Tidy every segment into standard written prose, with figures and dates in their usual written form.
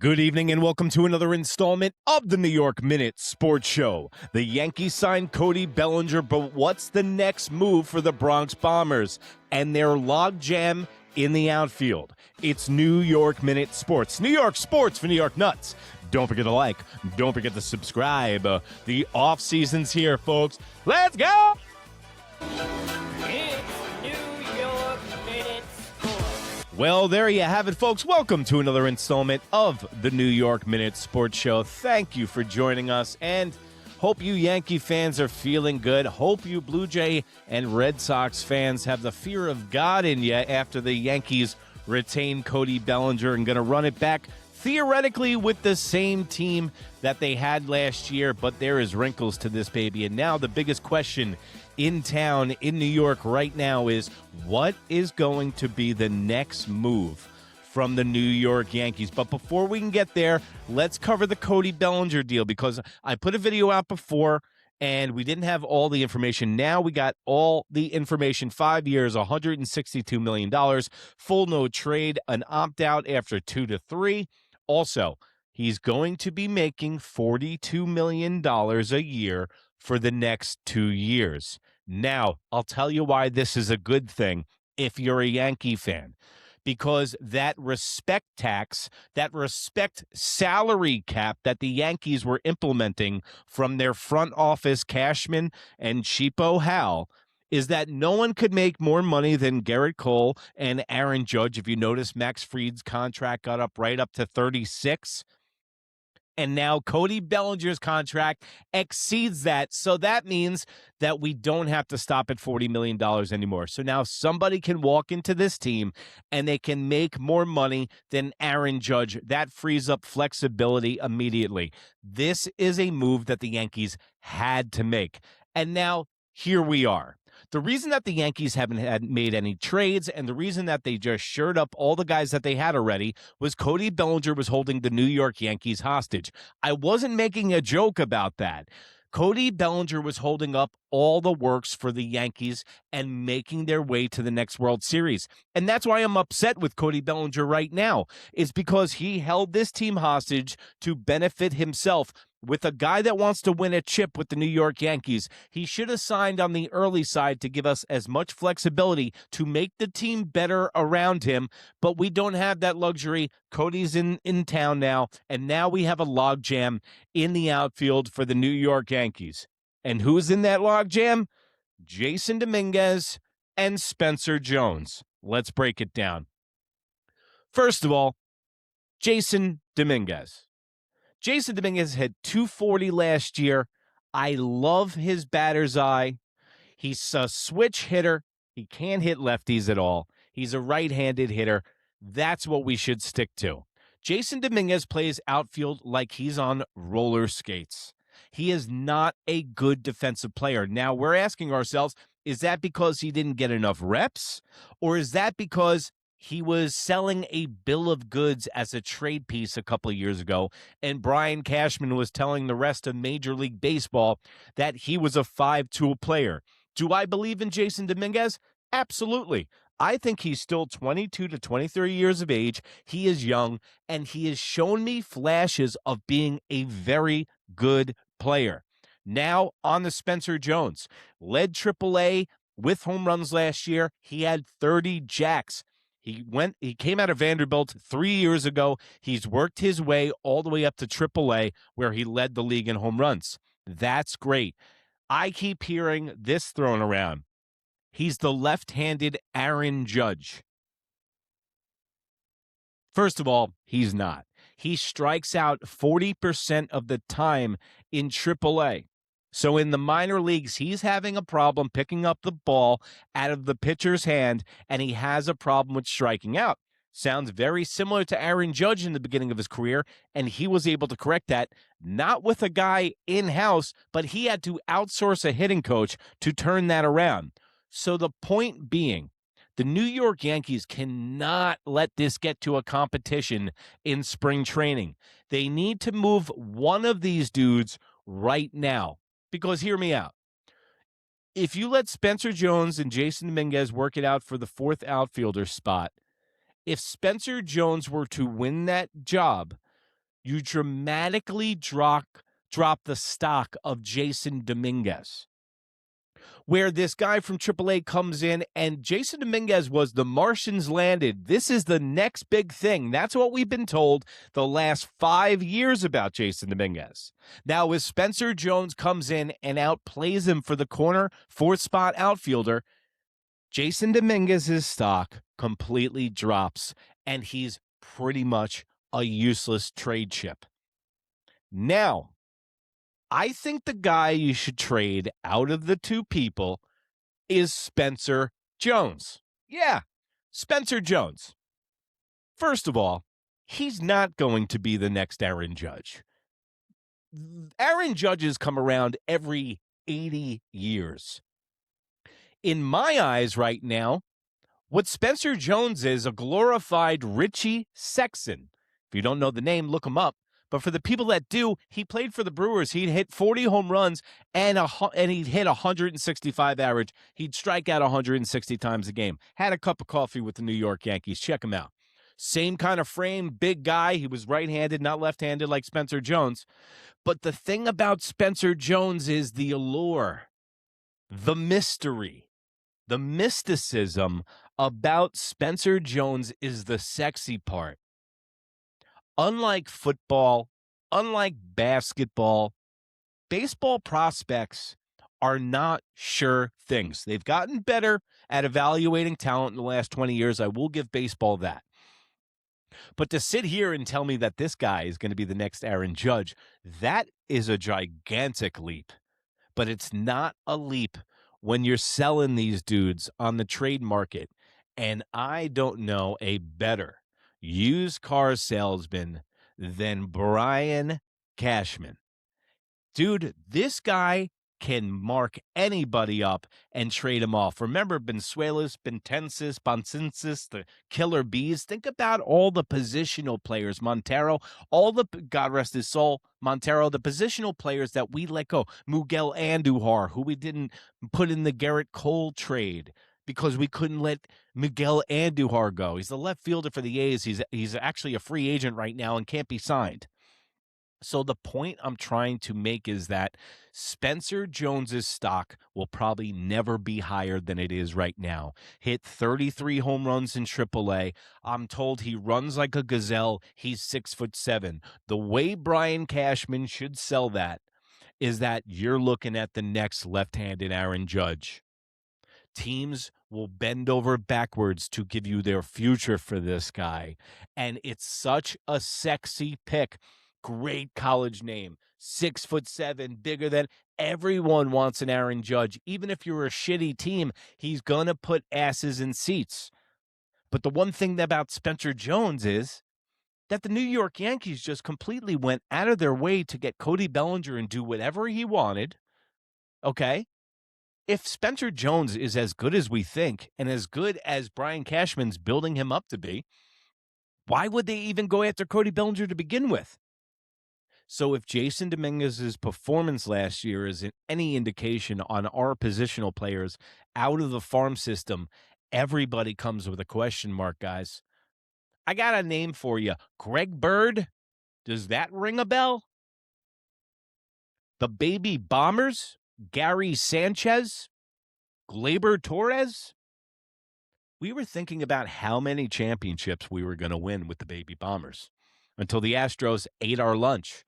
Good evening and welcome to another installment of the New York Minute Sports Show. The Yankees signed Cody Bellinger, but what's the next move for the Bronx Bombers and their logjam in the outfield? It's New York Minute Sports. New York sports for New York nuts. Don't forget to like. Don't forget to subscribe. The off-season's here, folks. Let's go! Well, there you have it, folks. Welcome to another installment of the New York Minute Sports Show. Thank you for joining us, and hope you Yankee fans are feeling good. Hope you Blue Jay and Red Sox fans have the fear of God in you after the Yankees retain Cody Bellinger and going to run it back theoretically with the same team that they had last year, but there is wrinkles to this baby. And now the biggest question in town in New York right now is, what is going to be the next move from the New York Yankees? But before we can get there, let's cover the Cody Bellinger deal, because I put a video out before and we didn't have all the information. Now we got all the information. 5 years, $162 million, full no trade, an opt-out after 2 to 3. Also, he's going to be making $42 million a year for the next 2 years. Now, I'll tell you why this is a good thing if you're a Yankee fan. Because that respect tax, that respect salary cap that the Yankees were implementing from their front office, Cashman and Cheapo Hal, is that no one could make more money than Garrett Cole and Aaron Judge. If you notice, Max Fried's contract got up right up to 36. And now Cody Bellinger's contract exceeds that. So that means that we don't have to stop at $40 million anymore. So now somebody can walk into this team and they can make more money than Aaron Judge. That frees up flexibility immediately. This is a move that the Yankees had to make. And now here we are. The reason that the Yankees haven't made any trades, and the reason that they just shored up all the guys that they had already, was Cody Bellinger was holding the New York Yankees hostage. I wasn't making a joke about that. Cody Bellinger was holding up all the works for the Yankees and making their way to the next World Series. And that's why I'm upset with Cody Bellinger right now. It's because he held this team hostage to benefit himself. With a guy that wants to win a chip with the New York Yankees, he should have signed on the early side to give us as much flexibility to make the team better around him. But we don't have that luxury. Cody's in town now, and now we have a logjam in the outfield for the New York Yankees. And who's in that logjam? Jason Domínguez and Spencer Jones. Let's break it down. First of all, Jason Domínguez. Jason Domínguez had 240 last year. I love his batter's eye. He's a switch hitter. He can't hit lefties at all. He's a right-handed hitter. That's what we should stick to. Jason Domínguez plays outfield like he's on roller skates. He is not a good defensive player. Now, we're asking ourselves, is that because he didn't get enough reps? Or is that because he was selling a bill of goods as a trade piece a couple of years ago, and Brian Cashman was telling the rest of Major League Baseball that he was a 5-tool player? Do I believe in Jason Domínguez? Absolutely. I think he's still 22 to 23 years of age. He is young, and he has shown me flashes of being a very good player. Now on the Spencer Jones. Led AAA with home runs last year. He had 30 jacks. He came out of Vanderbilt 3 years ago. He's worked his way all the way up to AAA, where he led the league in home runs. That's great. I keep hearing this thrown around. He's the left-handed Aaron Judge. First of all, he's not. He strikes out 40% of the time in AAA. So in the minor leagues, he's having a problem picking up the ball out of the pitcher's hand, and he has a problem with striking out. Sounds very similar to Aaron Judge in the beginning of his career, and he was able to correct that, not with a guy in-house, but he had to outsource a hitting coach to turn that around. So the point being, the New York Yankees cannot let this get to a competition in spring training. They need to move one of these dudes right now. Because hear me out. If you let Spencer Jones and Jason Domínguez work it out for the fourth outfielder spot, if Spencer Jones were to win that job, you dramatically drop the stock of Jason Domínguez, where this guy from AAA comes in, and Jason Domínguez was the Martians landed. This is the next big thing. That's what we've been told the last 5 years about Jason Domínguez. Now, as Spencer Jones comes in and outplays him for the corner, fourth spot outfielder, Jason Domínguez's stock completely drops, and he's pretty much a useless trade chip. Now, I think the guy you should trade out of the two people is Spencer Jones. Yeah, Spencer Jones. First of all, he's not going to be the next Aaron Judge. Aaron Judges come around every 80 years. In my eyes right now, what Spencer Jones is a glorified Richie Sexson. If you don't know the name, look him up. But for the people that do, he played for the Brewers. He'd hit 40 home runs and he'd hit 165 average. He'd strike out 160 times a game. Had a cup of coffee with the New York Yankees. Check him out. Same kind of frame, big guy. He was right-handed, not left-handed like Spencer Jones. But the thing about Spencer Jones is the allure, the mystery, the mysticism about Spencer Jones is the sexy part. Unlike football, unlike basketball, baseball prospects are not sure things. They've gotten better at evaluating talent in the last 20 years. I will give baseball that. But to sit here and tell me that this guy is going to be the next Aaron Judge, that is a gigantic leap. But it's not a leap when you're selling these dudes on the trade market. And I don't know a better used car salesman than Brian Cashman. Dude, this guy can mark anybody up and trade him off. Remember Bensuelas, Bentensis, Bonsensis, the killer bees? Think about all the positional players. Montero, God rest his soul, Montero, the positional players that we let go. Miguel Andujar, who we didn't put in the Garrett Cole trade because we couldn't let Miguel Andujar go. He's the left fielder for the A's. He's actually a free agent right now and can't be signed. So the point I'm trying to make is that Spencer Jones's stock will probably never be higher than it is right now. Hit 33 home runs in AAA. I'm told he runs like a gazelle. He's 6'7". The way Brian Cashman should sell that is that you're looking at the next left-handed Aaron Judge. Teams will bend over backwards to give you their future for this guy. And it's such a sexy pick. Great college name, 6'7", bigger than everyone wants an Aaron Judge. Even if you're a shitty team, he's going to put asses in seats. But the one thing about Spencer Jones is that the New York Yankees just completely went out of their way to get Cody Bellinger and do whatever he wanted. Okay? If Spencer Jones is as good as we think and as good as Brian Cashman's building him up to be, why would they even go after Cody Bellinger to begin with? So if Jason Domínguez's performance last year is any indication on our positional players out of the farm system, everybody comes with a question mark, guys. I got a name for you. Greg Bird? Does that ring a bell? The Baby Bombers? Gary Sanchez? Gleyber Torres? We were thinking about how many championships we were going to win with the Baby Bombers until the Astros ate our lunch.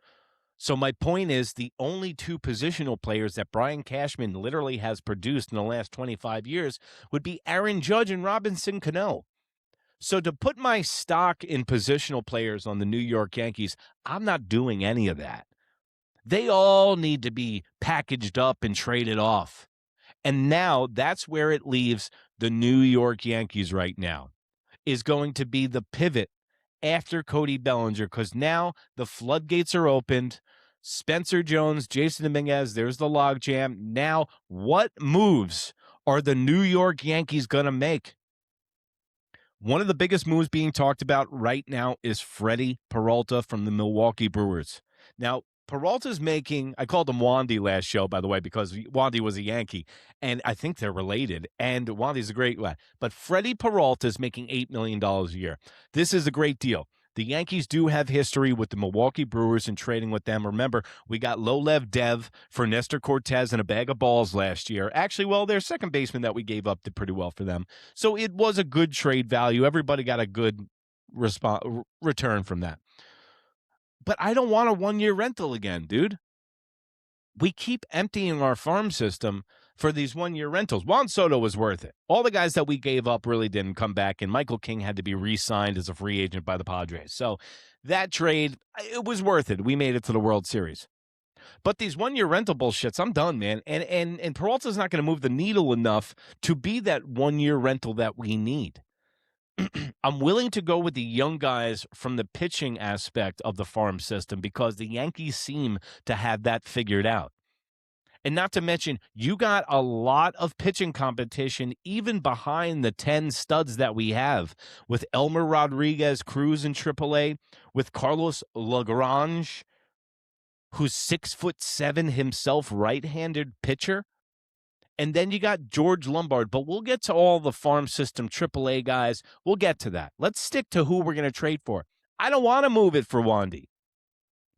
So my point is the only two positional players that Brian Cashman literally has produced in the last 25 years would be Aaron Judge and Robinson Cano. So to put my stock in positional players on the New York Yankees, I'm not doing any of that. They all need to be packaged up and traded off. And now that's where it leaves the New York Yankees right now, is going to be the pivot after Cody Bellinger, because now the floodgates are opened. Spencer Jones, Jason Domínguez, there's the logjam. Now, what moves are the New York Yankees going to make? One of the biggest moves being talked about right now is Freddie Peralta from the Milwaukee Brewers. Now, Peralta's making, I called him Wandy last show, by the way, because Wandy was a Yankee, and I think they're related, and Wandy's a great guy. But Freddie Peralta's making $8 million a year. This is a great deal. The Yankees do have history with the Milwaukee Brewers and trading with them. Remember, we got low-lev Dev for Nestor Cortez and a bag of balls last year. Actually, well, their second baseman that we gave up did pretty well for them. So it was a good trade value. Everybody got a good return from that. But I don't want a one-year rental again, dude. We keep emptying our farm system for these one-year rentals. Juan Soto was worth it. All the guys that we gave up really didn't come back, and Michael King had to be re-signed as a free agent by the Padres. So that trade, it was worth it. We made it to the World Series. But these one-year rental bullshits, I'm done, man. And Peralta's not going to move the needle enough to be that one-year rental that we need. I'm willing to go with the young guys from the pitching aspect of the farm system because the Yankees seem to have that figured out. And not to mention, you got a lot of pitching competition even behind the 10 studs that we have with Elmer Rodriguez Cruz in AAA, with Carlos Lagrange, who's 6'7" himself, right-handed pitcher. And then you got George Lombard, but we'll get to all the farm system AAA guys. We'll get to that. Let's stick to who we're going to trade for. I don't want to move it for Wandy.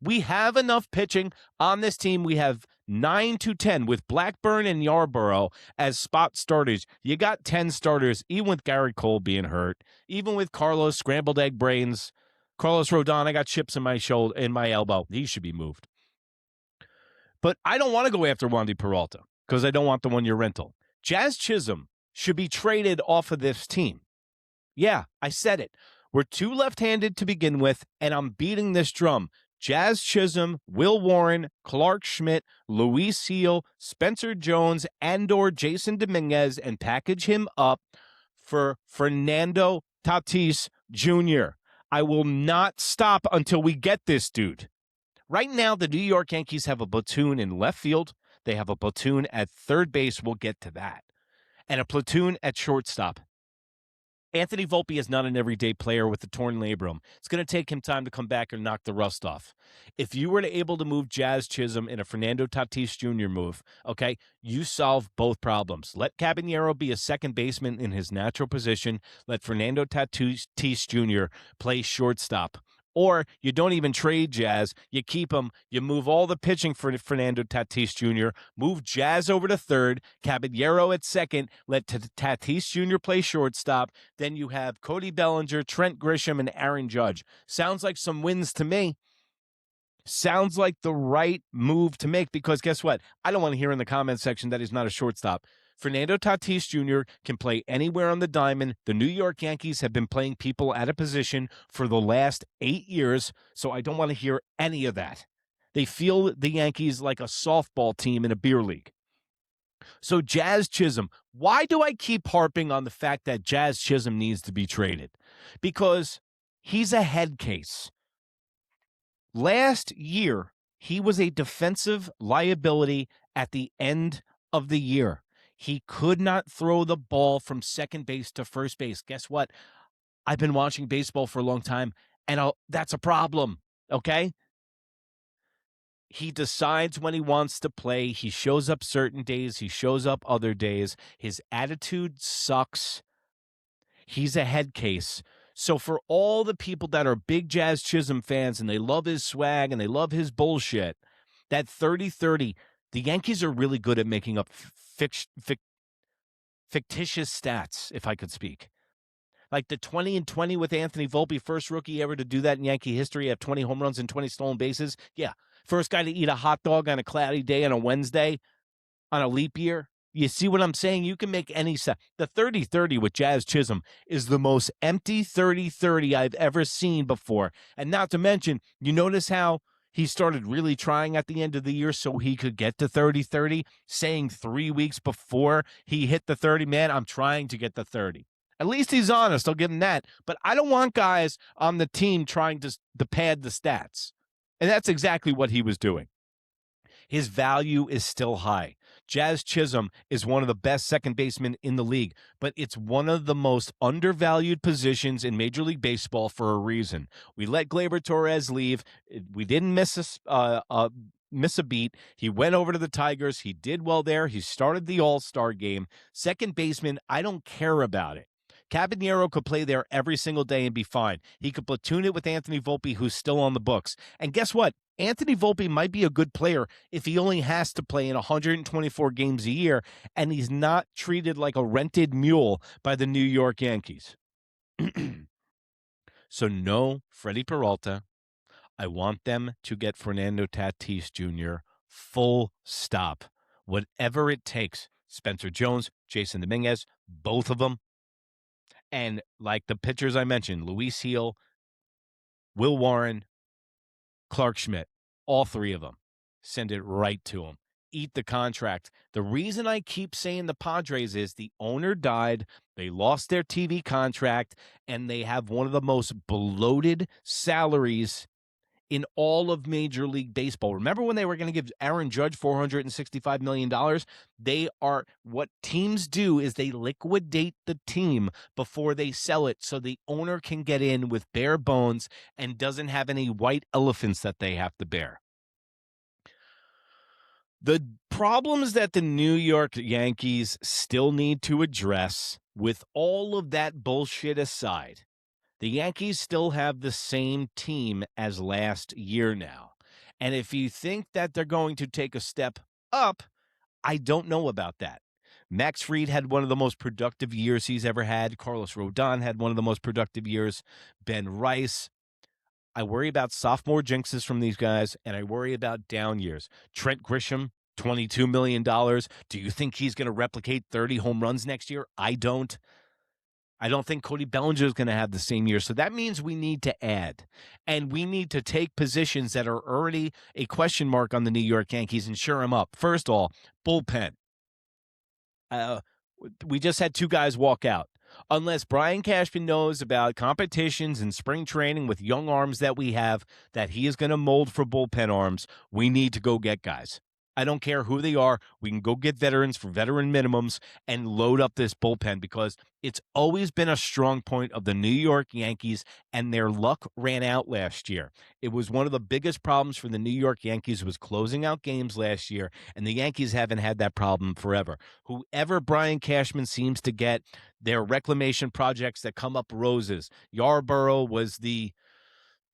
We have enough pitching on this team. We have 9 to 10 with Blackburn and Yarborough as spot starters. You got 10 starters, even with Gary Cole being hurt, even with Carlos Scrambled Egg Brains, Carlos Rodon. I got chips in my shoulder, in my elbow. He should be moved. But I don't want to go after Wandy Peralta because I don't want the one-year rental. Jazz Chisholm should be traded off of this team. Yeah, I said it. We're too left-handed to begin with, and I'm beating this drum. Jazz Chisholm, Will Warren, Clark Schmidt, Luis Heel, Spencer Jones, and/or Jason Domínguez, and package him up for Fernando Tatis Jr. I will not stop until we get this dude. Right now, the New York Yankees have a platoon in left field. They have a platoon at third base. We'll get to that. And a platoon at shortstop. Anthony Volpe is not an everyday player with a torn labrum. It's going to take him time to come back and knock the rust off. If you were able to move Jazz Chisholm in a Fernando Tatis Jr. move, okay, you solve both problems. Let Caballero be a second baseman in his natural position. Let Fernando Tatis Jr. play shortstop. Or you don't even trade Jazz. You keep him. You move all the pitching for Fernando Tatis Jr., move Jazz over to third, Caballero at second, let Tatis Jr. play shortstop. Then you have Cody Bellinger, Trent Grisham, and Aaron Judge. Sounds like some wins to me. Sounds like the right move to make because guess what? I don't want to hear in the comment section that he's not a shortstop. Fernando Tatis Jr. can play anywhere on the diamond. The New York Yankees have been playing people at a position for the last 8 years, so I don't want to hear any of that. They feel the Yankees like a softball team in a beer league. So Jazz Chisholm, why do I keep harping on the fact that Jazz Chisholm needs to be traded? Because he's a head case. Last year, he was a defensive liability at the end of the year. He could not throw the ball from second base to first base. Guess what? I've been watching baseball for a long time, and that's a problem, okay? He decides when he wants to play. He shows up certain days. He shows up other days. His attitude sucks. He's a head case. So for all the people that are big Jazz Chisholm fans and they love his swag and they love his bullshit, that 30-30, the Yankees are really good at making up fictitious stats, if I could speak. Like the 20-20 with Anthony Volpe, first rookie ever to do that in Yankee history, have 20 home runs and 20 stolen bases. Yeah, first guy to eat a hot dog on a cloudy day on a Wednesday on a leap year. You see what I'm saying? You can make any set. The 30-30 with Jazz Chisholm is the most empty 30-30 I've ever seen before. And not to mention, you notice how he started really trying at the end of the year so he could get to 30-30, saying 3 weeks before he hit the 30, man, I'm trying to get the 30. At least he's honest. I'll give him that. But I don't want guys on the team trying to pad the stats. And that's exactly what he was doing. His value is still high. Jazz Chisholm is one of the best second basemen in the league, but it's one of the most undervalued positions in Major League Baseball for a reason. We let Gleyber Torres leave. We didn't miss a beat. He went over to the Tigers. He did well there. He started the All-Star game. Second baseman, I don't care about it. Cabanero could play there every single day and be fine. He could platoon it with Anthony Volpe, who's still on the books. And guess what? Anthony Volpe might be a good player if he only has to play in 124 games a year and he's not treated like a rented mule by the New York Yankees. So no Freddie Peralta. I want them to get Fernando Tatis Jr. full stop. Whatever it takes. Spencer Jones, Jason Domínguez, both of them. And like the pitchers I mentioned, Luis Heel, Will Warren, Clark Schmidt, all three of them, send it right to him. Eat the contract. The reason I keep saying the Padres is the owner died, they lost their TV contract, and they have one of the most bloated salaries in all of Major League Baseball. Remember when they were going to give Aaron Judge $465 million? What teams do is they liquidate the team before they sell it so the owner can get in with bare bones and doesn't have any white elephants that they have to bear. The problems that the New York Yankees still need to address, with all of that bullshit aside, the Yankees still have the same team as last year now. And if you think that they're going to take a step up, I don't know about that. Max Fried had one of the most productive years he's ever had. Carlos Rodon had one of the most productive years. Ben Rice. I worry about sophomore jinxes from these guys, and I worry about down years. Trent Grisham, $22 million. Do you think he's going to replicate 30 home runs next year? I don't. I don't think Cody Bellinger is going to have the same year. So that means we need to add. And we need to take positions that are already a question mark on the New York Yankees and shore them up. First of all, bullpen. We just had two guys walk out. Unless Brian Cashman knows about competitions and spring training with young arms that we have, that he is going to mold for bullpen arms, we need to go get guys. I don't care who they are. We can go get veterans for veteran minimums and load up this bullpen because it's always been a strong point of the New York Yankees, and their luck ran out last year. It was one of the biggest problems for the New York Yankees was closing out games last year, and the Yankees haven't had that problem forever. Whoever Brian Cashman seems to get, their reclamation projects that come up roses. Yarborough was the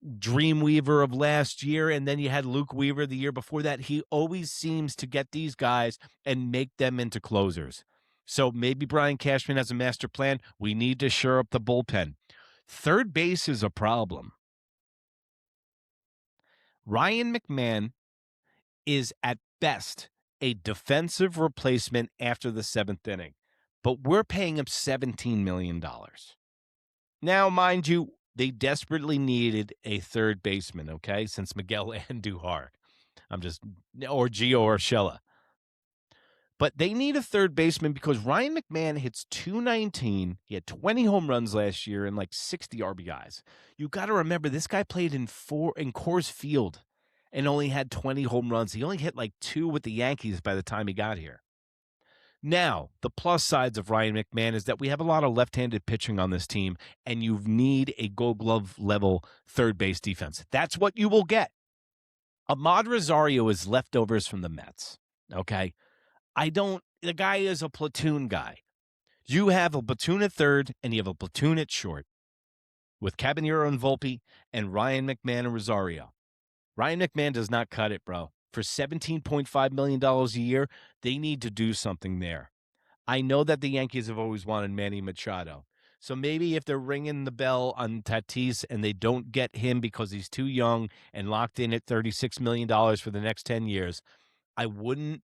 Dreamweaver of last year, and then you had Luke Weaver the year before that. He always seems to get these guys and make them into closers. So maybe Brian Cashman has a master plan. We need to shore up the bullpen. Third base is a problem. Ryan McMahon is at best a defensive replacement after the seventh inning, but we're paying him $17 million. Now, mind you, they desperately needed a third baseman, okay, since Miguel Andujar. Or Gio Urshela. But they need a third baseman because Ryan McMahon hits .219. He had 20 home runs last year and like 60 RBIs. You got to remember, this guy played in Coors Field and only had 20 home runs. He only hit like 2 with the Yankees by the time he got here. Now, the plus sides of Ryan McMahon is that we have a lot of left-handed pitching on this team, and you need a Gold Glove level third base defense. That's what you will get. Ahmad Rosario is leftovers from the Mets, okay? The guy is a platoon guy. You have a platoon at third, and you have a platoon at short with Cabanero and Volpe and Ryan McMahon and Rosario. Ryan McMahon does not cut it, bro. For $17.5 million a year, they need to do something there. I know that the Yankees have always wanted Manny Machado. So maybe if they're ringing the bell on Tatis and they don't get him because he's too young and locked in at $36 million for the next 10 years, I wouldn't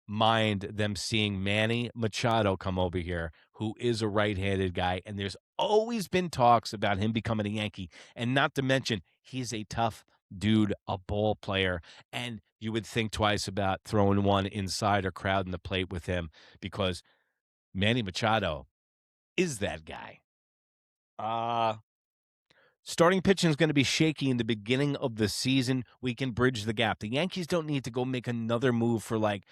mind them seeing Manny Machado come over here, who is a right-handed guy. And there's always been talks about him becoming a Yankee. And not to mention, he's a tough dude, a ball player, and you would think twice about throwing one inside or crowding the plate with him because Manny Machado is that guy. Starting pitching is going to be shaky in the beginning of the season. We can bridge the gap. The Yankees don't need to go make another move for the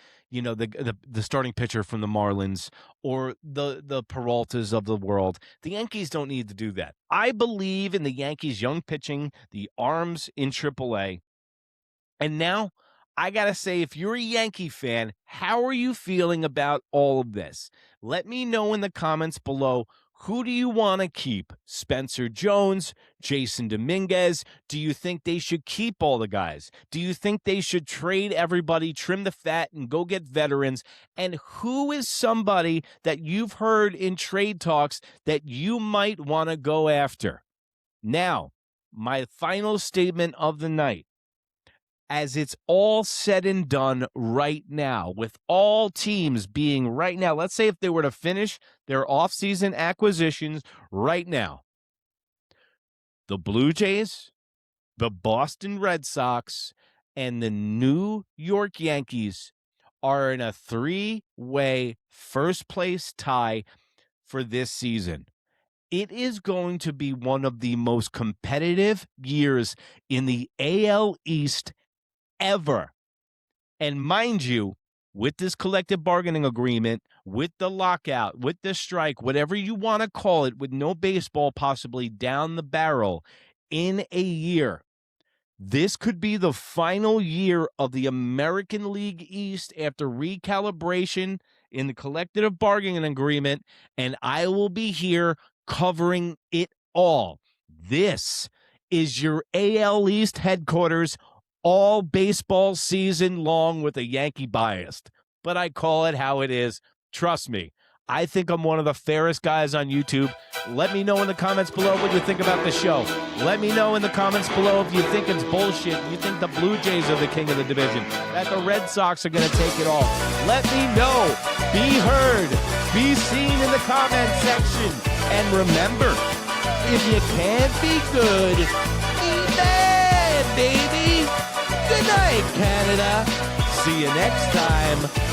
starting pitcher from the Marlins or the Peraltas of the world. The Yankees don't need to do that. I believe in the Yankees' young pitching, the arms in AAA. And now I got to say, if you're a Yankee fan, how are you feeling about all of this? Let me know in the comments below Who do you want to keep? Spencer Jones, Jason Domínguez? Do you think they should keep all the guys? Do you think they should trade everybody, trim the fat, and go get veterans? And who is somebody that you've heard in trade talks that you might want to go after? Now, my final statement of the night. As it's all said and done right now, with all teams being right now, let's say if they were to finish their offseason acquisitions right now, the Blue Jays, the Boston Red Sox, and the New York Yankees are in a three-way first-place tie for this season. It is going to be one of the most competitive years in the AL East ever. And mind you, with this collective bargaining agreement, with the lockout, with the strike, whatever you want to call it, with no baseball possibly down the barrel in a year, this could be the final year of the American League East after recalibration in the collective bargaining agreement, and I will be here covering it all. This is your AL East headquarters all baseball season long with a Yankee bias. But I call it how it is. Trust me, I think I'm one of the fairest guys on YouTube. Let me know in the comments below what you think about the show. Let me know in the comments below if you think it's bullshit. You think the Blue Jays are the king of the division, that the Red Sox are going to take it all. Let me know. Be heard. Be seen in the comment section. And remember, if you can't be good, be bad, baby. Good night, Canada. See you next time.